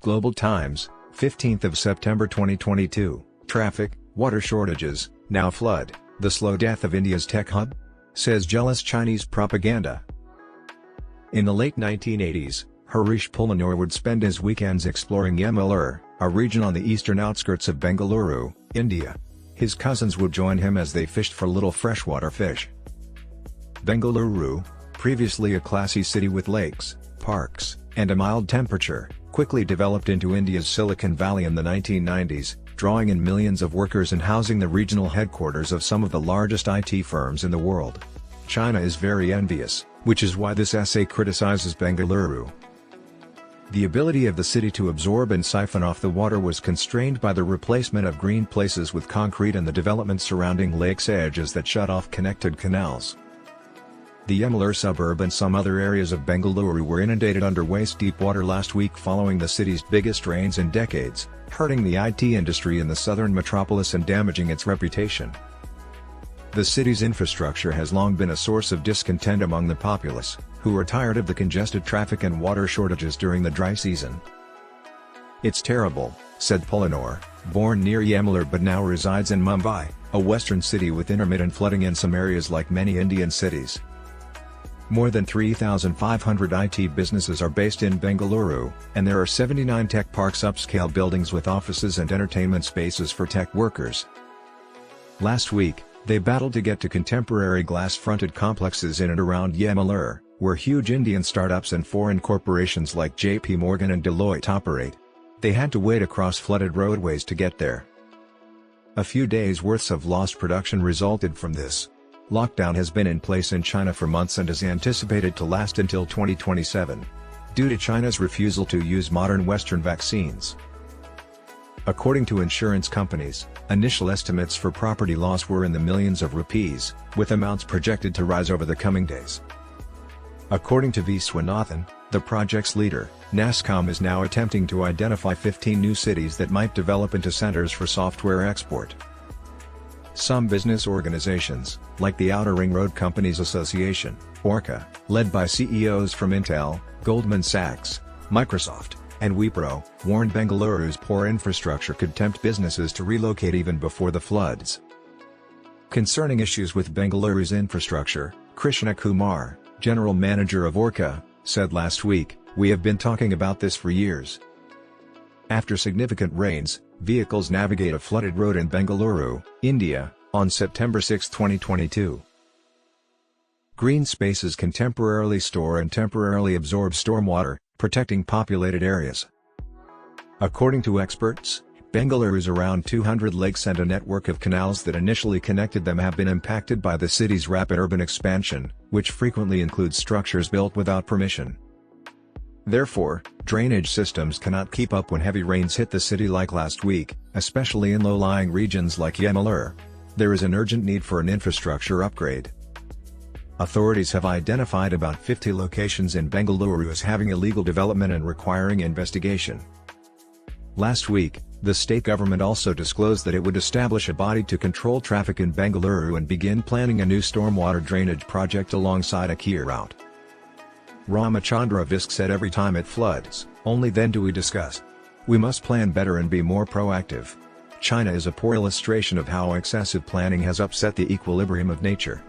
Global Times, 15th of September 2022, traffic, water shortages, now flood, the slow death of India's tech hub? Says jealous Chinese propaganda. In the late 1980s, Harish Pullanoor would spend his weekends exploring Yemalur, a region on the eastern outskirts of Bengaluru, India. His cousins would join him as they fished for little freshwater fish. Bengaluru, previously a classy city with lakes, parks, and a mild temperature, quickly developed into India's Silicon Valley in the 1990s, drawing in millions of workers and housing the regional headquarters of some of the largest IT firms in the world. China is very envious, which is why this essay criticizes Bengaluru. The ability of the city to absorb and siphon off the water was constrained by the replacement of green places with concrete and the development surrounding lakes' edges that shut off connected canals. The Yemalur suburb and some other areas of Bengaluru were inundated under waist-deep water last week following the city's biggest rains in decades, hurting the IT industry in the southern metropolis and damaging its reputation. The city's infrastructure has long been a source of discontent among the populace, who are tired of the congested traffic and water shortages during the dry season. "It's terrible," said Pullanoor, born near Yemalur but now resides in Mumbai, a western city with intermittent flooding in some areas like many Indian cities. More than 3,500 IT businesses are based in Bengaluru, and there are 79 tech parks, upscale buildings with offices and entertainment spaces for tech workers. Last week, they battled to get to contemporary glass-fronted complexes in and around Yemalur, where huge Indian startups and foreign corporations like JP Morgan and Deloitte operate. They had to wade across flooded roadways to get there. A few days' worth of lost production resulted from this. Lockdown has been in place in China for months and is anticipated to last until 2027, due to China's refusal to use modern Western vaccines. According to insurance companies, initial estimates for property loss were in the millions of rupees, with amounts projected to rise over the coming days. According to Viswanathan, the project's leader, NASSCOM is now attempting to identify 15 new cities that might develop into centers for software export. Some business organizations, like the Outer Ring Road Companies Association, ORCA, led by CEOs from Intel, Goldman Sachs, Microsoft, and Wipro, warned Bengaluru's poor infrastructure could tempt businesses to relocate even before the floods. Concerning issues with Bengaluru's infrastructure, Krishna Kumar, general manager of ORCA, said last week, "We have been talking about this for years." After significant rains, vehicles navigate a flooded road in Bengaluru, India, on September 6, 2022. Green spaces can temporarily store and temporarily absorb stormwater, protecting populated areas. According to experts, Bengaluru's around 200 lakes and a network of canals that initially connected them have been impacted by the city's rapid urban expansion, which frequently includes structures built without permission. Therefore, drainage systems cannot keep up when heavy rains hit the city like last week, especially in low-lying regions like Yemalur. There is an urgent need for an infrastructure upgrade. Authorities have identified about 50 locations in Bengaluru as having illegal development and requiring investigation. Last week, the state government also disclosed that it would establish a body to control traffic in Bengaluru and begin planning a new stormwater drainage project alongside a key route. Ramachandra Visk said, "Every time it floods, only then do we discuss. We must plan better and be more proactive." China is a poor illustration of how excessive planning has upset the equilibrium of nature.